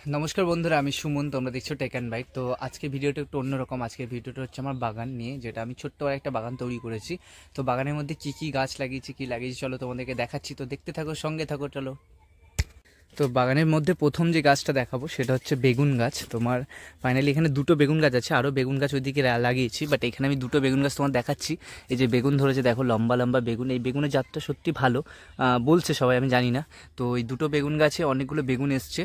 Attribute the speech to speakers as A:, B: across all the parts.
A: নমস্কার বন্ধুরা, আমি সুমন। তোমরা দেখছো টেক অ্যান্ড বাইক। তো আজকে ভিডিওটা একটু অন্যরকম। আজকের ভিডিওটা হচ্ছে আমার বাগান নিয়ে, যেটা আমি ছোট্ট বড় একটা বাগান তৈরি করেছি। তো বাগানের মধ্যে কী কী গাছ লাগিয়েছি, কী লাগিয়েছি, চলো তোমাদেরকে দেখাচ্ছি। তো দেখতে থাকো, সঙ্গে থাকো, চলো। তো বাগানের মধ্যে প্রথম যে গাছটা দেখাবো সেটা হচ্ছে বেগুন গাছ। তোমার ফাইনালি এখানে দুটো বেগুন গাছ আছে, আরও বেগুন গাছ ওইদিকে লাগিয়েছি, বাট এখানে আমি দুটো বেগুন গাছ তোমার দেখাচ্ছি। এই যে বেগুন ধরেছে দেখো, লম্বা লম্বা বেগুন। এই বেগুনের জাতটা সত্যি ভালো বলছে সবাই, আমি জানি না। তো এই দুটো বেগুন গাছে অনেকগুলো বেগুন এসছে,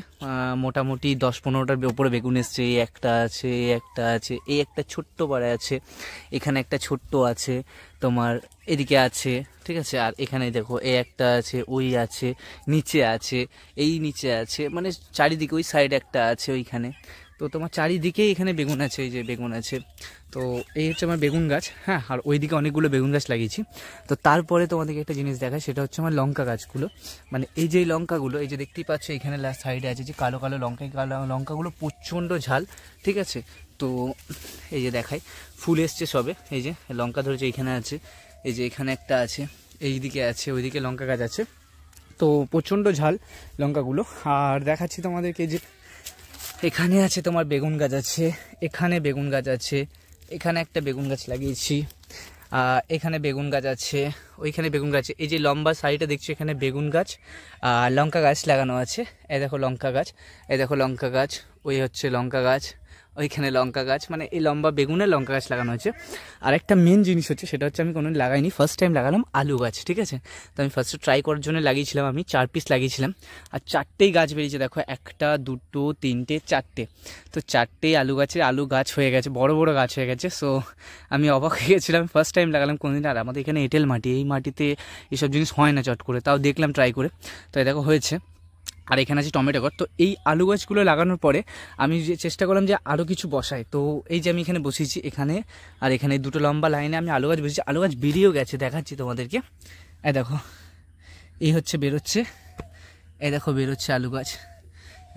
A: মোটামুটি 10-15টার ওপরে বেগুন এসছে। এই একটা আছে, এই একটা আছে, এই একটা ছোট্ট বাড়ে আছে, এখানে একটা ছোট্ট আছে, তোমার এদিকে আছে, ঠিক আছে। আর এখানে দেখো এই একটা আছে, ওই আছে, নিচে আছে, এই নিচে আছে, মানে চারিদিকে ওই সাইড একটা আছে ওইখানে। তো তোমার চারিদিকেই এখানে বেগুন আছে, এই যে বেগুন আছে। তো এই হচ্ছে আমার বেগুন গাছ, হ্যাঁ। আর ওইদিকে অনেকগুলো বেগুন গাছ লাগিয়েছি। তো তারপরে তোমাদেরকে একটা জিনিস দেখায়, সেটা হচ্ছে আমার লঙ্কা গাছগুলো। মানে এই যে লঙ্কাগুলো, এই যে দেখতেই পাচ্ছ এখানে সাইডে আছে যে কালো কালো লঙ্কা, এই কালো লঙ্কাগুলো প্রচণ্ড ঝাল, ঠিক আছে। তো এই যে দেখাই, ফুল এসছে সবে, এই যে লঙ্কা ধরেছে, এইখানে আছে, এই যে এখানে একটা আছে, এইদিকে আছে, ওইদিকে লঙ্কা গাছ আছে। তো প্রচণ্ড ঝাল লঙ্কাগুলো। আর দেখাচ্ছি তোমাদেরকে যে এখানে আছে তোমার বেগুন গাছ আছে, এখানে বেগুন গাছ আছে, এখানে একটা বেগুন গাছ লাগিয়েছি, এখানে বেগুন গাছ আছে, ওইখানে বেগুন গাছ। এই যে লম্বা সাইডে দেখছি এখানে বেগুন গাছ আর লঙ্কা গাছ লাগানো আছে। এই দেখো লঙ্কা গাছ, এই দেখো লঙ্কা গাছ, ওই হচ্ছে লঙ্কা গাছ, ওইখানে লঙ্কা গাছ। মানে এই লম্বা বেগুনের লঙ্কা গাছ লাগানো হয়েছে। আর একটা মেন জিনিস হচ্ছে, সেটা হচ্ছে আমি কোনো লাগাইনি, ফার্স্ট টাইম লাগালাম আলু গাছ, ঠিক আছে। তো আমি ফার্স্টে ট্রাই করার জন্য লাগিয়েছিলাম, আমি 4 পিস লাগিয়েছিলাম। আর 4টেই গাছ বেরিয়েছে দেখো, 1, 2, 3, 4টে। তো 4টেই আলু গাছ হয়ে গেছে, বড় বড় গাছ হয়ে গেছে। সো আমি অবাক হয়ে গেছিলাম, ফার্স্ট টাইম লাগালাম কোনোদিন। আর আমাদের এখানে এঁটেল মাটি, এই মাটিতে এইসব জিনিস হয় না চট করে, তাও দেখলাম ট্রাই করে। তো এই দেখো হয়েছে। আর এখানে আছে টমেটো গাছ। তো এই আলু গাছগুলো লাগানোর পরে আমি যে চেষ্টা করলাম যে আরও কিছু বসাই। তো এই যে আমি এখানে বসিয়েছি, এখানে আর এখানে দুটো লম্বা লাইনে আমি আলু গাছ বসিয়েছি। আলু গাছ বেরিয়েও গেছে, দেখাচ্ছি তোমাদেরকে। এই দেখো, এই হচ্ছে বেরোচ্ছে, এই দেখো বেরোচ্ছে আলু গাছ,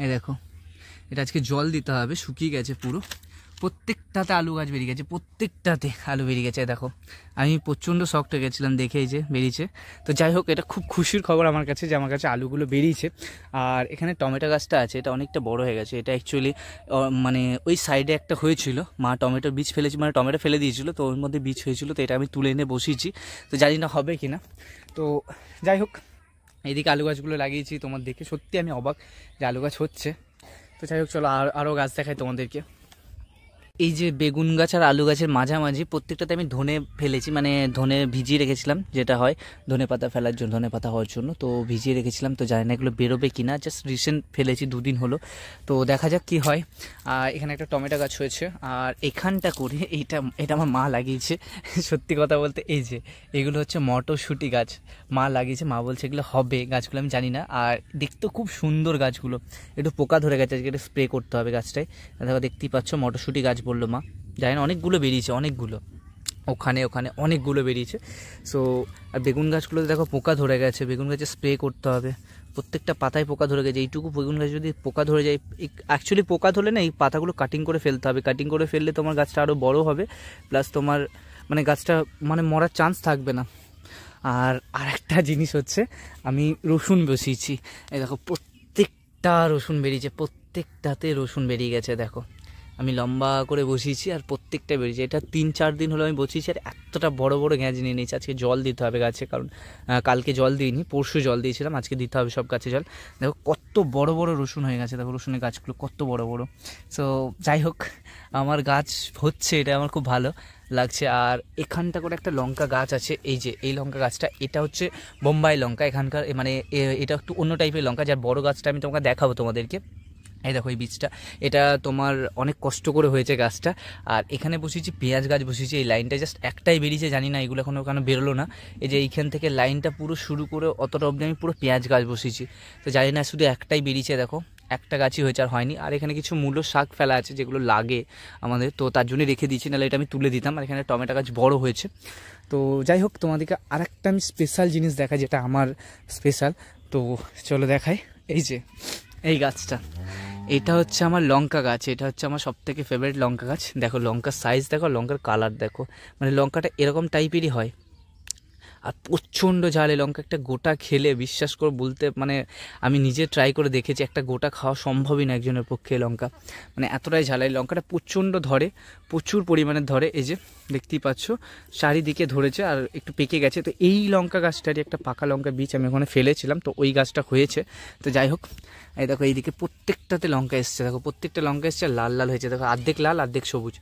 A: এই দেখো। এটা আজকে জল দিতে হবে, শুকিয়ে গেছে পুরো। প্রত্যেকটাতে আলু গাছ বেরিয়ে গেছে, প্রত্যেকটাতে আলু বেরিয়ে গেছে, দেখো। আমি প্রচণ্ড শক্ট হয়ে গেছিলাম দেখে, এই যে বেরিয়েছে। তো যাই হোক, এটা খুব খুশির খবর আমার কাছে যে আমার কাছে আলুগুলো বেরিয়েছে। আর এখানে টমেটো গাছটা আছে, এটা অনেকটা বড় হয়ে গেছে। এটা অ্যাকচুয়ালি মানে ওই সাইডে একটা হয়েছিল, মা টমেটোর বীজ ফেলেছি, মানে টমেটো ফেলে দিয়েছিল, তো ওর মধ্যে বীজ হয়েছিল। তো এটা আমি তুলে এনে বসিয়েছি, তো জানি না হবে কি না। তো যাই হোক, এইদিকে আলু গাছগুলো লাগিয়েছি। তোমার দেখে সত্যি আমি অবাক যে আলু গাছ হচ্ছে। তো যাই হোক, চলো আরও গাছ দেখাই তোমাদেরকে। এই যে বেগুন গাছ আর আলু গাছের মাঝামাঝি প্রত্যেকটাতে আমি ধনে ফেলেছি, মানে ধনে ভিজিয়ে রেখেছিলাম, যেটা হয় ধনে পাতা ফেলার জন্য, ধনে পাতা হওয়ার জন্য। তো ভিজিয়ে রেখেছিলাম, তো জানি না এগুলো বেরোবে কি না, জাস্ট রিসেন্ট ফেলেছি, 2 দিন হলো। তো দেখা যাক কি হয়। আর এখানে একটা টমেটো গাছ হয়েছে। আর এখানটা করে এটা আমার মা লাগিয়েছে। সত্যি কথা বলতে, এই যে এগুলো হচ্ছে মটরশুঁটি গাছ, মা লাগিয়েছে। মা বলছে এগুলো হবে গাছগুলো, আমি জানি না। আর দেখতেও খুব সুন্দর গাছগুলো। একটু পোকা ধরে গেছে, আজকে একটু স্প্রে করতে হবে গাছটায়। দেখো, দেখতেই পাচ্ছ মটরশুঁটি গাছ বললো মা, জানি না, অনেকগুলো বেরিয়েছে, অনেকগুলো, ওখানে অনেকগুলো বেরিয়েছে। সো আর বেগুন গাছগুলোতে দেখো পোকা ধরে গেছে, বেগুন গাছে স্প্রে করতে হবে। প্রত্যেকটা পাতায় পোকা ধরে গেছে। এইটুকু বেগুন গাছ যদি পোকা ধরে যায়, অ্যাকচুয়ালি পোকা ধরলে না এই পাতাগুলো কাটিং করে ফেলতে হবে। কাটিং করে ফেললে তোমার গাছটা আরও বড় হবে, প্লাস তোমার মানে গাছটা মানে মরার চান্স থাকবে না। আর আরেকটা জিনিস হচ্ছে, আমি রসুন বসিয়েছি। এই দেখো প্রত্যেকটা রসুন বেরিয়েছে, প্রত্যেকটাতে রসুন বেরিয়ে গেছে, দেখো। আমি লম্বা করে বসিয়েছি আর প্রত্যেকটা বেরিয়েছে। এটা 3-4 দিন হলো আমি বসিয়েছি, আর এতটা বড় বড় গ্যাঁজ নিয়ে নিয়েছি। আজকে জল দিতে হবে গাছে, কারণ কালকে জল দিইনি, পরশু জল দিয়েছিলাম, আজকে দিতে হবে সব গাছে জল। দেখো কত বড় বড় রসুন হয়ে গেছে, দেখো রসুনের গাছগুলো কত বড় বড়। সো যাই হোক, আমার গাছ হচ্ছে, এটা আমার খুব ভালো লাগছে। আর এখানটা করে একটা লঙ্কা গাছ আছে, এই যে এই লঙ্কা গাছটা, এটা হচ্ছে বোম্বাই লঙ্কা এখানকার, মানে এটা একটু অন্য টাইপের লঙ্কা। যার বড় গাছটা আমি তোমাকে দেখাবো তোমাদেরকে। এই দেখো এই বীজটা, এটা তোমার অনেক কষ্ট করে হয়েছে গাছটা। আর এখানে বসিয়েছি পেঁয়াজ গাছ, বসিয়েছি। এই লাইনটা জাস্ট একটাই বেরিয়েছে, জানি না এগুলো এখনও কেন বেরোলো না। এই যে এইখান থেকে লাইনটা পুরো শুরু করে অতটা অবধি আমি পুরো পেঁয়াজ গাছ বসিয়েছি। তো জানি না, শুধু একটাই বেরিয়েছে, দেখো একটা গাছই হয়েছে, আর হয়নি। আর এখানে কিছু মূলো শাক ফেলা আছে, যেগুলো লাগে আমাদের, তো তার জন্যই রেখে দিয়েছি, নাহলে এটা আমি তুলে দিতাম। আর এখানে টমেটো গাছ বড় হয়েছে। তো যাই হোক, তোমাদেরকে আরেকটা আমি স্পেশাল জিনিস দেখাই, যেটা আমার স্পেশাল। তো চলো দেখাই। এই যে এই গাছটা, এটা হচ্ছে আমার লঙ্কা গাছ, এটা হচ্ছে আমার সবথেকে ফেভারিট লঙ্কা গাছ। দেখো লঙ্কার সাইজ দেখো, লঙ্কার কালার দেখো, মানে লঙ্কাটা এরকম টাইপেরই হয়। আর প্রচণ্ড ঝাল। এই লঙ্কা একটা গোটা খেলে বিশ্বাস করে বলতে মানে আমি নিজে ট্রাই করে দেখেছি, একটা গোটা খাওয়া সম্ভবই না একজনের পক্ষে এই লঙ্কা, মানে এতটাই ঝাল। এই লঙ্কাটা প্রচণ্ড ধরে, প্রচুর পরিমাণে ধরে। এই যে দেখতেই পাচ্ছ চারিদিকে ধরেছে আর একটু পেকে গেছে। তো এই লঙ্কা গাছটারই একটা পাকা লঙ্কা বীজ আমি ওখানে ফেলেছিলাম, তো ওই গাছটা হয়েছে। তো যাই হোক, এই দেখো এইদিকে প্রত্যেকটাতে লঙ্কা এসছে, দেখো প্রত্যেকটা লঙ্কা এসছে লাল লাল হয়েছে। দেখো অর্ধেক লাল অর্ধেক সবুজ,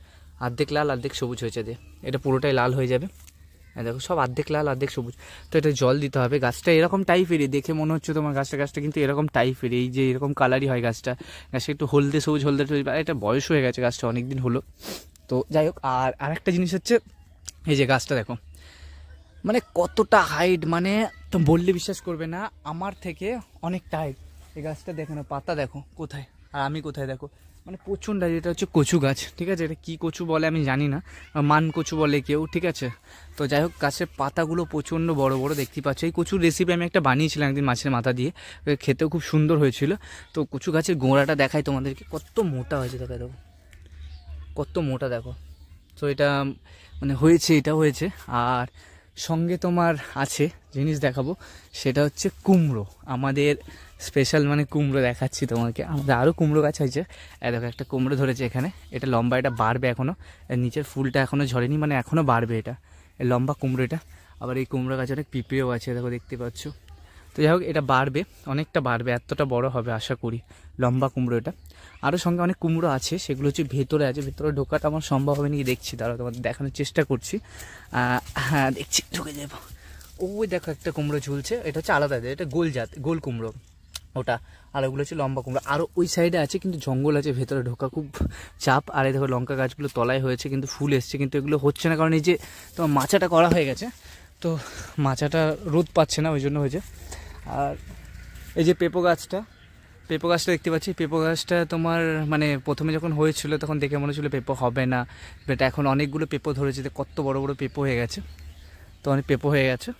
A: অর্ধেক লাল অর্ধেক সবুজ হয়েছে। দিয়ে এটা পুরোটাই লাল হয়ে যাবে। দেখো সব অর্ধেক লাল অর্ধেক সবুজ। তো এটা জল দিতে হবে। গাছটা এরকম টাইপেরই দেখে মনে হচ্ছে তোমার, গাছটা কিন্তু এরকম টাইপেরই, এই যে এরকম কালারই হয় গাছটা একটু হলদে সবুজ হলদে সবুজ। এটা বয়স হয়ে গেছে গাছটা, অনেক দিন হলো। তো যাই হোক, আর আরেকটা জিনিস হচ্ছে এই যে গাছটা দেখো মানে কতটা হাইট, মানে তো বললে বিশ্বাস করবে না, আমার থেকে অনেকটা হাইট। এই গাছটা দেখো না, পাতা দেখো কোথায় আর আমি কোথায়, দেখো মানে প্রচণ্ড। এটা হচ্ছে কচু গাছ, ঠিক আছে। এটা কী কচু বলে আমি জানি না, মান কচু বলে কেউ, ঠিক আছে। তো যাই হোক, গাছের পাতাগুলো প্রচণ্ড বড় বড় দেখতে পাচ্ছ। এই কচুর রেসিপি আমি একটা বানিয়েছিলাম একদিন মাছের মাথা দিয়ে, খেতেও খুব সুন্দর হয়েছিল। তো কচু গাছের গোড়াটা দেখাই তোমাদেরকে, কত মোটা হয়েছে দেখো, দেখো কত মোটা দেখো। তো এটা মানে হয়েছে, এটা হয়েছে। আর সঙ্গে তোমার আছে জিনিস দেখাবো, সেটা হচ্ছে কুমড়ো, আমাদের স্পেশাল মানে কুমড়ো দেখাচ্ছি তোমাকে। আমাদের আরও কুমড়ো গাছ হয়েছে, দেখো একটা কুমড়ো ধরেছে এখানে। এটা লম্বা, এটা বাড়বে এখনও, নিচের ফুলটা এখনও ঝরেনি, মানে এখনও বাড়বে। এটা লম্বা কুমড়ো এটা। আবার এই কুমড়ো গাছে অনেক পিঁপড়েও আছে, দেখো দেখতে পাচ্ছ। তো যাই হোক, এটা বাড়বে, অনেকটা বাড়বে, এতটা বড় হবে আশা করি। লম্বা কুমড়ো এটা। আরও সঙ্গে অনেক কুমড়ো আছে, সেগুলো হচ্ছে ভেতরে আছে। ভেতরে ঢোকাটা আমার সম্ভব হবে নাকি দেখছি, তারা তোমাদের দেখানোর চেষ্টা করছি। হ্যাঁ দেখছি, ঢুকে যাবো। ওই দেখো একটা কুমড়ো ঝুলছে, এটা হচ্ছে আলাদা, এটা গোল কুমড়ো ওটা। আর ওগুলো হচ্ছে লম্বা কুমড়ো। আরও ওই সাইডে আছে, কিন্তু জঙ্গল আছে, ভেতরে ঢোকা খুব চাপ। আর এই দেখো লঙ্কা গাছগুলো তলায় হয়েছে, কিন্তু ফুল এসছে, কিন্তু এগুলো হচ্ছে না কারণ এই যে তোমার মাচাটা করা হয়ে গেছে, তো মাচাটা রোদ পাচ্ছে না, ওই জন্য হয়েছে। আর এই যে পেঁপো গাছটা দেখতে পাচ্ছি। পেঁপো গাছটা তোমার মানে প্রথমে যখন হয়েছিল তখন দেখে মনে হচ্ছিলো পেঁপো হবে না, বাট এখন অনেকগুলো পেঁপো ধরেছে, কত বড় বড় পেঁপো হয়ে গেছে। তো অনেক পেঁপো হয়ে গেছে।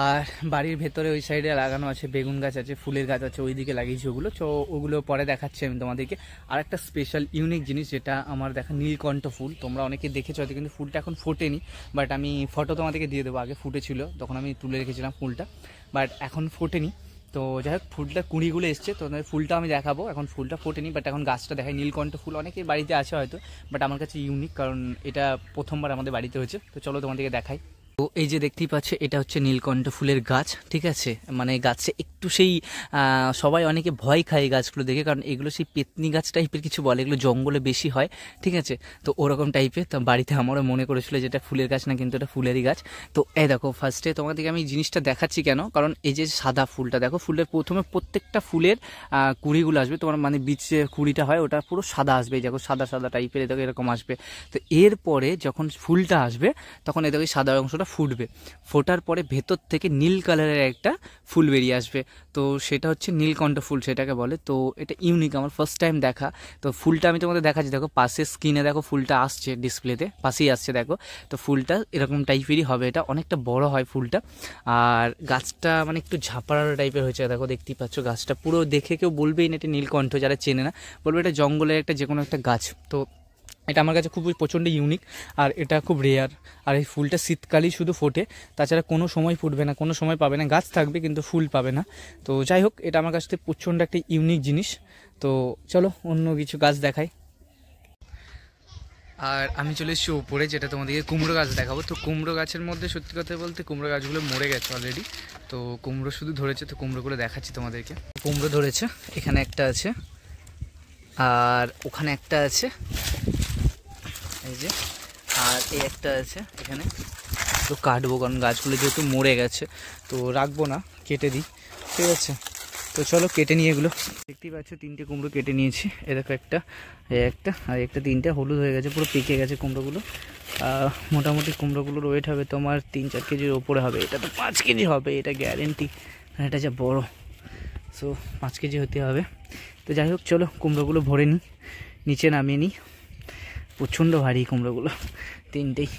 A: আর বাড়ির ভেতরে ওই সাইডে লাগানো আছে বেগুন গাছ আছে, ফুলের গাছ আছে, ওইদিকে লাগিয়েছি ওগুলো। তো ওগুলো পরে দেখাচ্ছি আমি তোমাদেরকে। আর একটা স্পেশাল ইউনিক জিনিস যেটা আমার দেখা, নীলকণ্ঠ ফুল। তোমরা অনেকে দেখেছো হয়তো, কিন্তু ফুলটা এখন ফোটেনি, বাট আমি ফটো তোমাদেরকে দিয়ে দেবো। আগে ফুটেছিল, তখন আমি তুলে রেখেছিলাম ফুলটা, বাট এখন ফোটেনি। তো যাই হোক, ফুলটা কুঁড়িগুলো এসছে, তো ফুলটা আমি দেখাবো। এখন ফুলটা ফোটেনি, বাট এখন গাছটা দেখায়। নীলকণ্ঠ ফুল অনেকের বাড়িতে আছে হয়তো, বাট আমার কাছে ইউনিক, কারণ এটা প্রথমবার আমাদের বাড়িতে হয়েছে। তো চলো তোমাদেরকে দেখাই। তো এই যে দেখতেই পাচ্ছে, এটা হচ্ছে নীলকণ্ঠ ফুলের গাছ, ঠিক আছে। মানে গাছে একটু সেই সবাই অনেকে ভয় খায় এই গাছগুলো দেখে, কারণ এগুলো সেই পেতনি গাছ টাইপের কিছু বলে, এগুলো জঙ্গলে বেশি হয়, ঠিক আছে। তো ওরকম টাইপের। তো বাড়িতে আমারও মনে করেছিল যে এটা ফুলের গাছ না, কিন্তু এটা ফুলেরই গাছ। তো এই দেখো, ফার্স্টে তোমাদেরকে আমি জিনিসটা দেখাচ্ছি কেন, কারণ এই যে সাদা ফুলটা দেখো, ফুলের প্রথমে প্রত্যেকটা ফুলের কুড়িগুলো আসবে তোমার, মানে বীজ যে কুড়িটা হয় ওটা পুরো সাদা আসবে, দেখো সাদা সাদা টাইপের, দেখো এরকম আসবে। তো এরপরে যখন ফুলটা আসবে তখন এই দেখো সাদা অংশটা ফুটবে, ফোটার পরে ভেতর থেকে নীল কালারের একটা ফুল বেরিয়ে আসবে। তো সেটা হচ্ছে নীলকণ্ঠ ফুল সেটাকে বলে। তো এটা ইউনিক, আমার ফার্স্ট টাইম দেখা। তো ফুলটা আমি তোমাদের দেখাচ্ছি, দেখো পাশে স্ক্রিনে দেখো ফুলটা আসছে, ডিসপ্লেতে পাশেই আসছে দেখো। তো ফুলটা এরকম টাইপেরই হবে, এটা অনেকটা বড় হয় ফুলটা। আর গাছটা মানে একটু ঝাপড়ানো টাইপের হয়েছে, দেখো দেখতেই পাচ্ছ। গাছটা পুরো দেখে কেউ বলবেই না এটা নীলকণ্ঠ, যারা চেনে না বলবে এটা জঙ্গলের একটা যে কোনো একটা গাছ। তো এটা আমার কাছে খুবই প্রচণ্ড ইউনিক, আর এটা খুব রেয়ার। আর এই ফুলটা শীতকালেই শুধু ফোটে, তাছাড়া কোনো সময় ফুটবে না, কোনো সময় পাবে না। গাছ থাকবে কিন্তু ফুল পাবে না। তো যাই হোক, এটা আমার কাছ থেকে প্রচণ্ড একটা ইউনিক জিনিস। তো চলো অন্য কিছু গাছ দেখাই। আর আমি চলে এসেছি উপরে, যেটা তোমাদেরকে কুমড়ো গাছ দেখাবো। তো কুমড়ো গাছের মধ্যে সত্যি কথা বলতে কুমড়ো গাছগুলো মরে গেছে অলরেডি, তো কুমড়ো শুধু ধরেছে। তো কুমড়োগুলো দেখাচ্ছি তোমাদেরকে। কুমড়ো ধরেছে, এখানে একটা আছে আর ওখানে একটা আছে, এই যে, আর এই একটা আছে এখানে। তো কাটবো, কারণ গাছগুলো যেহেতু মরে গেছে তো রাখবো না, কেটে দিই, ঠিক আছে। তো চলো কেটে নিয়ে এগুলো। দেখতেই পাচ্ছ তিনটে কুমড়ো কেটে নিয়েছি, এ দেখো একটা, একটা আর একটা, তিনটে হলুদ হয়ে গেছে, পুরো পেকে গেছে কুমড়োগুলো। মোটামুটি কুমড়োগুলোর ওয়েট হবে তোমার 3-4 কেজির ওপরে হবে। এটা তো 5 কেজি হবে, এটা গ্যারেন্টি, এটা যা বড়। সো 5 কেজি হতে হবে। তো যাই হোক, চলো কুমড়োগুলো ভরে নিই, নিচে নামিয়ে নিই। প্রচণ্ড ভারী কুমড়োগুলো তিনটেই।